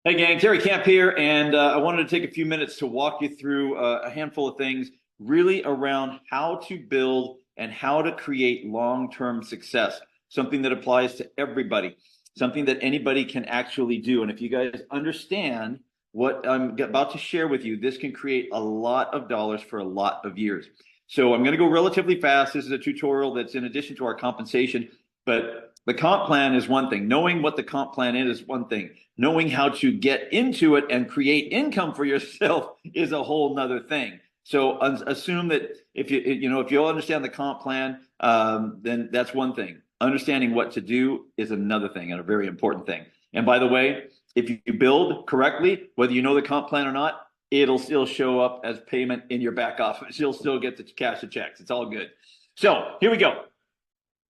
Hey gang, Terry Camp here, and I wanted to take a few minutes to walk you through a handful of things really around how to build and how to create long-term success, something that applies to everybody, something that anybody can actually do. And if you guys understand what I'm about to share with you, this can create a lot of dollars for a lot of years. So I'm going to go relatively fast. This is a tutorial that's in addition to our compensation, but the comp plan is one thing. Knowing what the comp plan is one thing. Knowing how to get into it and create income for yourself is a whole nother thing. So assume that if you understand the comp plan, then that's one thing. Understanding what to do is another thing and a very important thing. And by the way, if you build correctly, whether you know the comp plan or not, it'll still show up as payment in your back office. You'll still get to cash the checks. It's all good. So here we go.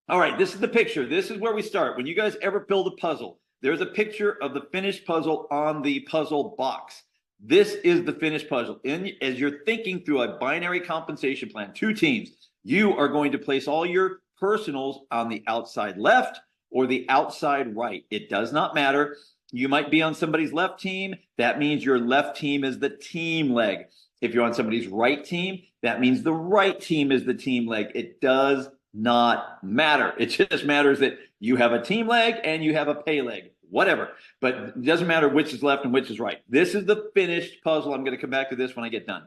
All right, this is the picture. This is where we start. When you guys ever build a puzzle, there's a picture of the finished puzzle on the puzzle box. This is the finished puzzle. As you're thinking through a binary compensation plan, two teams, you are going to place all your personals on the outside left or the outside right. It does not matter. You might be on somebody's left team. That means your left team is the team leg. If you're on somebody's right team, that means the right team is the team leg. It does not matter. It just matters that you have a team leg and you have a pay leg, whatever. But it doesn't matter which is left and which is right. This is the finished puzzle. I'm going to come back to this when I get done.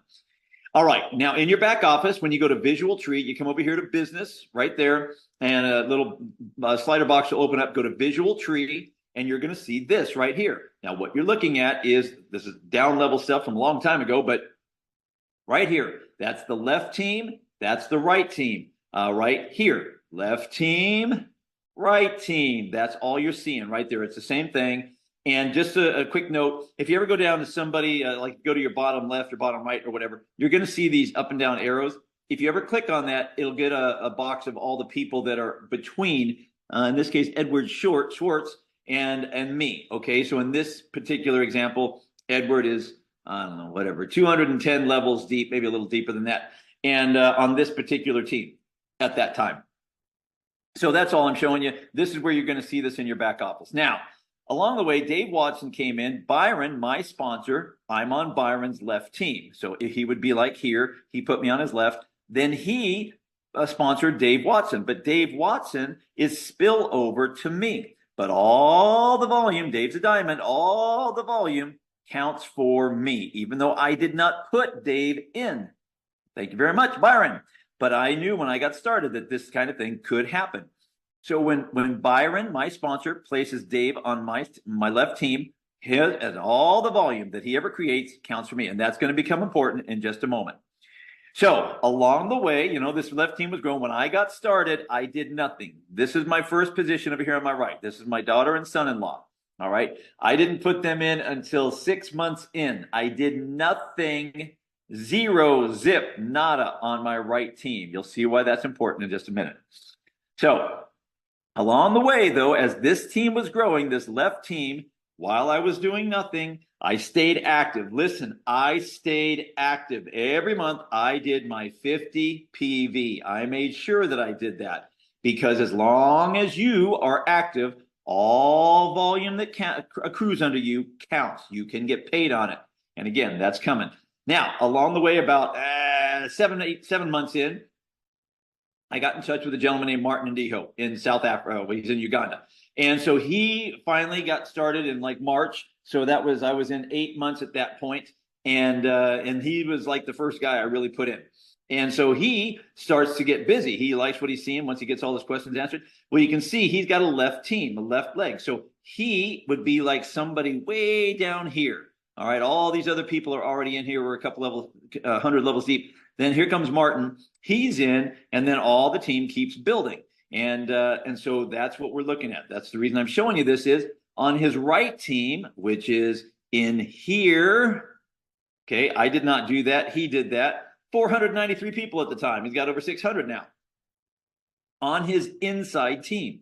All right. Now, in your back office, when you go to Visual Tree, you come over here to Business right there, and a little slider box will open up. Go to Visual Tree, and you're going to see this right here. Now, what you're looking at is this is down level stuff from a long time ago, but right here, that's the left team. That's the right team. Right here, left team, right team. That's all you're seeing right there. It's the same thing. And just a quick note, if you ever go down to somebody, like go to your bottom left or bottom right or whatever, you're going to see these up and down arrows. If you ever click on that, it'll get a box of all the people that are between, in this case, Edward Schwartz and me. Okay, so in this particular example, Edward is, I don't know, whatever, 210 levels deep, maybe a little deeper than that. And on this particular team at that time. So that's all I'm showing you. This is where you're going to see this in your back office. Now, along the way, Dave Watson came in. Byron, my sponsor, I'm on Byron's left team. So if he would be like here, he put me on his left. Then he sponsored Dave Watson. But Dave Watson is spill over to me. But all the volume, Dave's a diamond, all the volume counts for me, even though I did not put Dave in. Thank you very much, Byron. But I knew when I got started that this kind of thing could happen. So when Byron, my sponsor, places Dave on my left team, and all the volume that he ever creates counts for me. And that's going to become important in just a moment. So along the way, this left team was growing. When I got started, I did nothing. This is my first position over here on my right. This is my daughter and son-in-law. All right. I didn't put them in until 6 months in. I did nothing. Zero, zip, nada on my right team. You'll see why that's important in just a minute. So along the way, though, as this team was growing, this left team, while I was doing nothing, I stayed active. Listen, I stayed active. Every month, I did my 50 PV. I made sure that I did that because as long as you are active, all volume that accrues under you counts. You can get paid on it. And again, that's coming. Now, along the way, about 7 months in, I got in touch with a gentleman named Martin Ndiho in South Africa. Well, he's in Uganda. And so he finally got started in like March. So I was in 8 months at that point. And he was like the first guy I really put in. And so he starts to get busy. He likes what he's seeing once he gets all his questions answered. Well, you can see he's got a left team, a left leg. So he would be like somebody way down here. All right, all these other people are already in here. We're a couple levels, 100 levels deep. Then here comes Martin. He's in, and then all the team keeps building. And so that's what we're looking at. That's the reason I'm showing you this is on his right team, which is in here. Okay, I did not do that. He did that. 493 people at the time. He's got over 600 now on his inside team.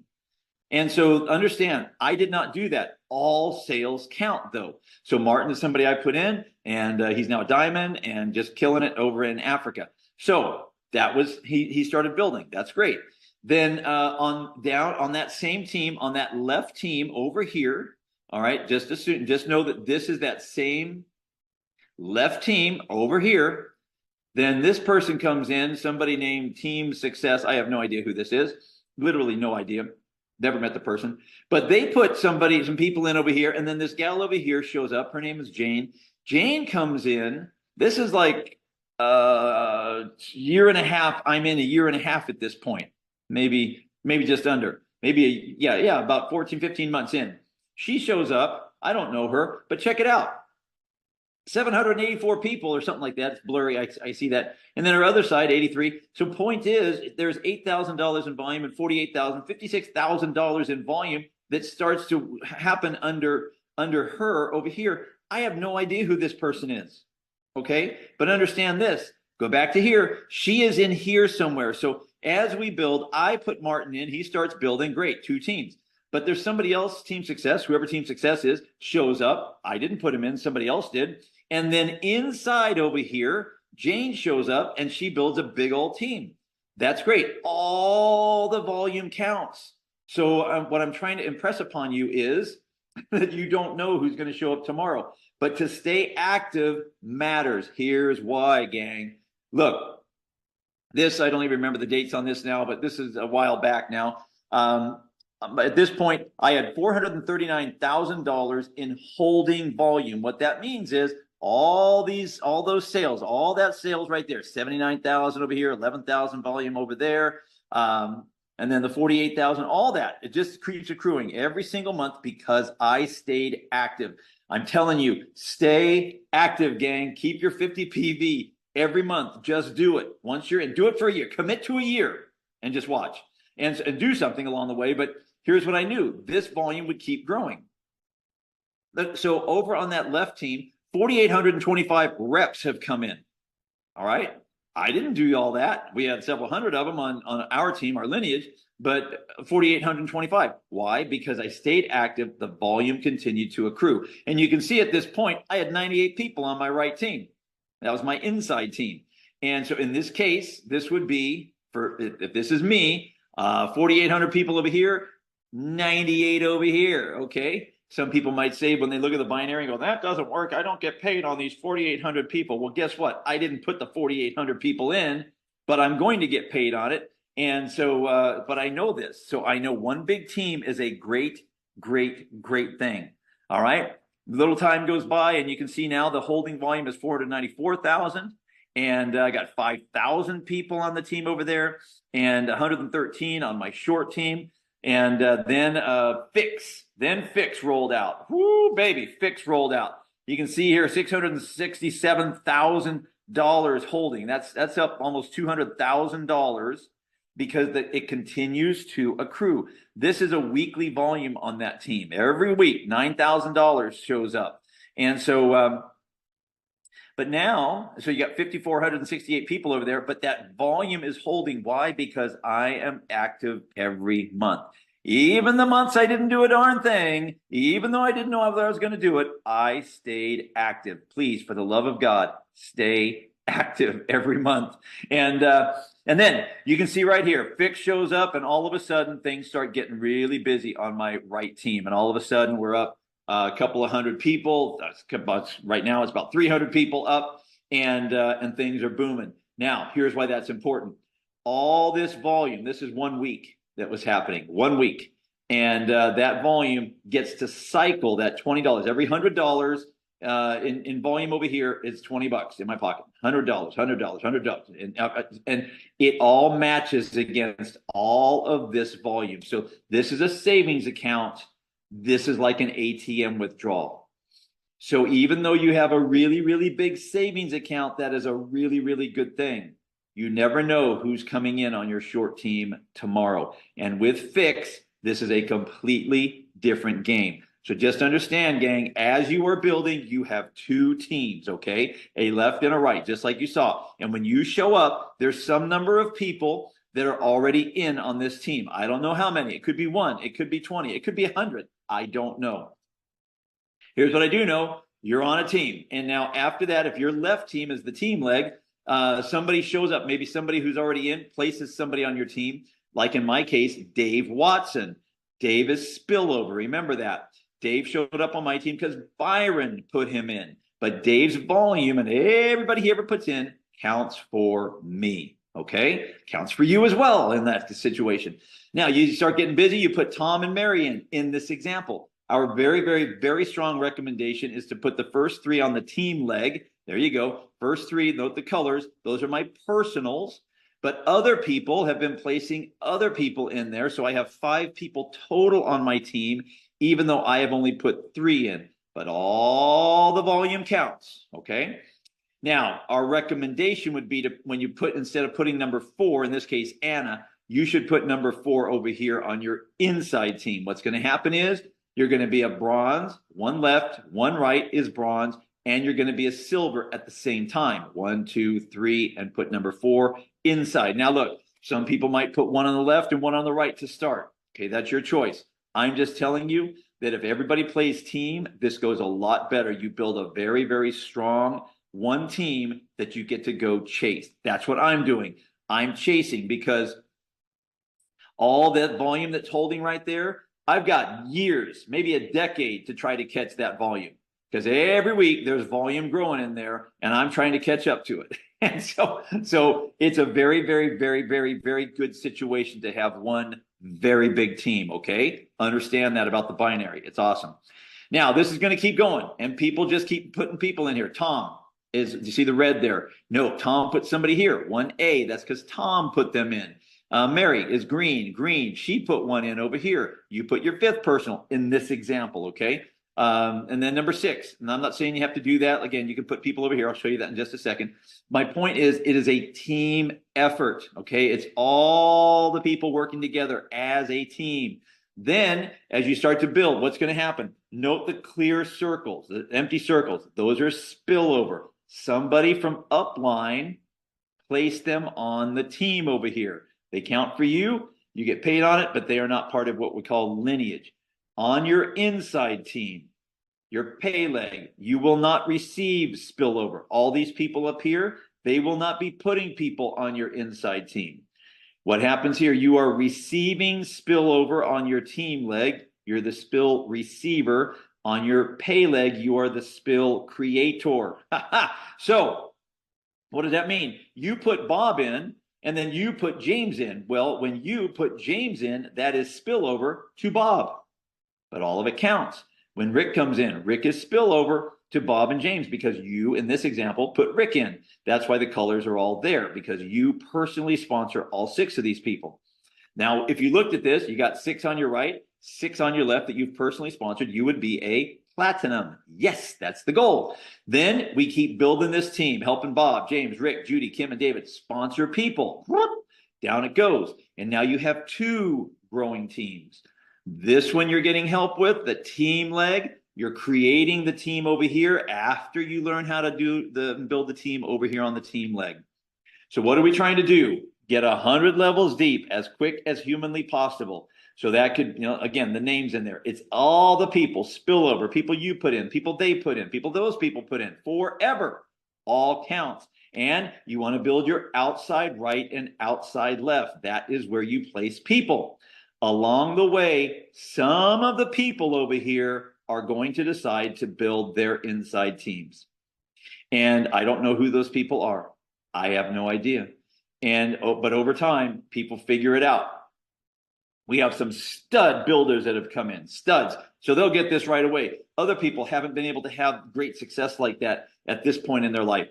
And so understand, I did not do that. All sales count, though. So Martin is somebody I put in, and he's now a diamond and just killing it over in Africa. So that was he started building. That's great. Then on that same team, on that left team over here, All right. Just assume, just know that this is that same left team over here. Then this person comes in, somebody named Team Success. I have no idea who this is. Literally no idea. Never met the person. But they put some people in over here, and then this gal over here shows up. Her name is Jane. Jane comes in. This is like a year and a half. I'm in a year and a half at this point. Maybe just under. Yeah, about 14, 15 months in. She shows up. I don't know her, but check it out. 784 people or something like that. It's blurry. I see that. And then our other side, 83. So point is, there's $8,000 in volume and $48,000, $56,000 in volume that starts to happen under her over here. I have no idea who this person is. Okay. But understand this. Go back to here. She is in here somewhere. So as we build, I put Martin in. He starts building. Great. 2 teams. But there's somebody else, Team Success, whoever Team Success is, shows up. I didn't put him in. Somebody else did. And then inside over here, Jane shows up and she builds a big old team. That's great. All the volume counts. So what I'm trying to impress upon you is that you don't know who's going to show up tomorrow. But to stay active matters. Here's why, gang. Look, this, I don't even remember the dates on this now, but this is a while back now. At this point, I had $439,000 in holding volume. What that means is all those sales, all that sales right there, 79,000 over here, 11,000 volume over there, and then the 48,000, all that, it just keeps accruing every single month because I stayed active. I'm telling you, stay active, gang. Keep your 50 PV every month. Just do it. Once you're in, do it for a year. Commit to a year and just watch and do something along the way. But here's what I knew. This volume would keep growing. So over on that left team, 4,825 reps have come in. All right. I didn't do all that. We had several hundred of them on our team, our lineage, but 4,825. Why? Because I stayed active. The volume continued to accrue. And you can see at this point, I had 98 people on my right team. That was my inside team. And so in this case, this would be, if this is me, 4,800 people over here, 98 over here. Okay. Some people might say when they look at the binary and go, that doesn't work. I don't get paid on these 4,800 people. Well, guess what? I didn't put the 4,800 people in, but I'm going to get paid on it. And so, but I know this. So I know one big team is a great, great, great thing. All right. Little time goes by and you can see now the holding volume is 494,000. And I got 5,000 people on the team over there and 113 on my short team. And then Fix rolled out. Woo, baby, Fix rolled out. You can see here $667,000 holding. That's up almost $200,000 because it continues to accrue. This is a weekly volume on that team. Every week, $9,000 shows up. And so, but now, so you got 5,468 people over there, but that volume is holding. Why? Because I am active every month. Even the months I didn't do a darn thing, even though I didn't know whether I was going to do it, I stayed active. Please, for the love of God, stay active every month. And then you can see right here, Fix shows up and all of a sudden things start getting really busy on my right team. And all of a sudden we're up a couple of hundred people. Right now it's about 300 people up and things are booming. Now, here's why that's important. All this volume, this is 1 week that was happening, 1 week. And that volume gets to cycle that $20. Every $100 in volume over here is $20 in my pocket. $100. And it all matches against all of this volume. So this is a savings account. This is like an ATM withdrawal. So even though you have a really, really big savings account, that is a really, really good thing. You never know who's coming in on your short team tomorrow. And with Fix, this is a completely different game. So just understand, gang, as you are building, you have 2 teams, okay? A left and a right, just like you saw. And when you show up, there's some number of people that are already in on this team. I don't know how many. It could be 1, it could be 20, it could be 100. I don't know. Here's what I do know. You're on a team. And now after that, if your left team is the team leg, somebody shows up, maybe somebody who's already in places somebody on your team, like in my case, Dave Watson. Dave is spillover. Remember that. Dave showed up on my team because Byron put him in. But Dave's volume and everybody he ever puts in counts for me. Okay? Counts for you as well in that situation. Now you start getting busy, you put Tom and Mary in this example. Our very, very, very strong recommendation is to put the first three on the team leg. There you go. First three, note the colors. Those are my personals. But other people have been placing other people in there. So I have 5 people total on my team, even though I have only put 3 in. But all the volume counts, okay? Now, our recommendation would be to, when you put, instead of putting number 4, in this case, Anna, you should put number 4 over here on your inside team. What's going to happen is you're going to be a bronze, 1 left, 1 right is bronze, and you're going to be a silver at the same time. 1, 2, 3, and put number 4 inside. Now, look, some people might put 1 on the left and 1 on the right to start. Okay, that's your choice. I'm just telling you that if everybody plays team, this goes a lot better. You build a very, very strong one team that you get to go chase. That's what I'm doing. I'm chasing because all that volume that's holding right there, I've got years, maybe a decade to try to catch that volume, because every week there's volume growing in there and I'm trying to catch up to it. And so it's a very, very, very, very, very good situation to have one very big team. Okay. Understand that about the binary. It's awesome. Now this is going to keep going and people just keep putting people in here. Tom is, you see the red there? No, Tom put somebody here. 1A. That's because Tom put them in. Mary is green. She put 1 in over here. You put your 5th personal in this example. Okay. And then number 6, and I'm not saying you have to do that. Again, you can put people over here. I'll show you that in just a second. My point is it is a team effort. Okay. It's all the people working together as a team. Then as you start to build, what's going to happen? Note the clear circles, the empty circles. Those are spillover. Somebody from upline place them on the team over here. They count for you. You get paid on it, but they are not part of what we call lineage. On your inside team, your pay leg, you will not receive spillover. All these people up here, they will not be putting people on your inside team. What happens here? You are receiving spillover on your team leg. You're the spill receiver. On your pay leg, you are the spill creator. So what does that mean? You put Bob in, and then you put James in. Well, when you put James in, that is spillover to Bob. But all of it counts. When Rick comes in, Rick is spillover to Bob and James because you, in this example, put Rick in. That's why the colors are all there, because you personally sponsor all 6 of these people. Now, if you looked at this, you got 6 on your right, 6 on your left that you've personally sponsored, you would be a platinum. Yes, that's the goal. Then we keep building this team, helping Bob, James, Rick, Judy, Kim, and David sponsor people. Down it goes. And now you have 2 growing teams. This one you're getting help with, the team leg. You're creating the team over here after you learn how to build the team over here on the team leg. So what are we trying to do? Get 100 levels deep as quick as humanly possible. So that could, again, the names in there. It's all the people, spillover, people you put in, people they put in, people those people put in, forever. All counts. And you want to build your outside right and outside left. That is where you place people. Along the way, some of the people over here are going to decide to build their inside teams. And I don't know who those people are. I have no idea. But over time, people figure it out. We have some stud builders that have come in, studs. So they'll get this right away. Other people haven't been able to have great success like that at this point in their life,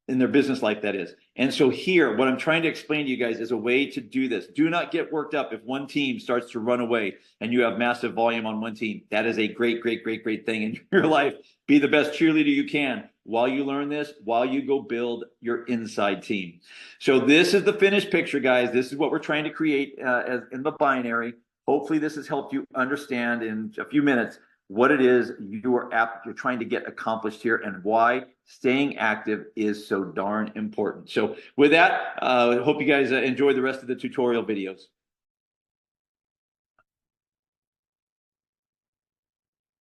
in their business life, that is. And so here, what I'm trying to explain to you guys is a way to do this. Do not get worked up if one team starts to run away and you have massive volume on one team. That is a great, great, great, great thing in your life. Be the best cheerleader you can while you learn this, while you go build your inside team. So this is the finished picture, guys. This is what we're trying to create in the binary. Hopefully this has helped you understand in a few minutes what it is you're trying to get accomplished here and why staying active is so darn important. So with that, I hope you guys enjoy the rest of the tutorial videos.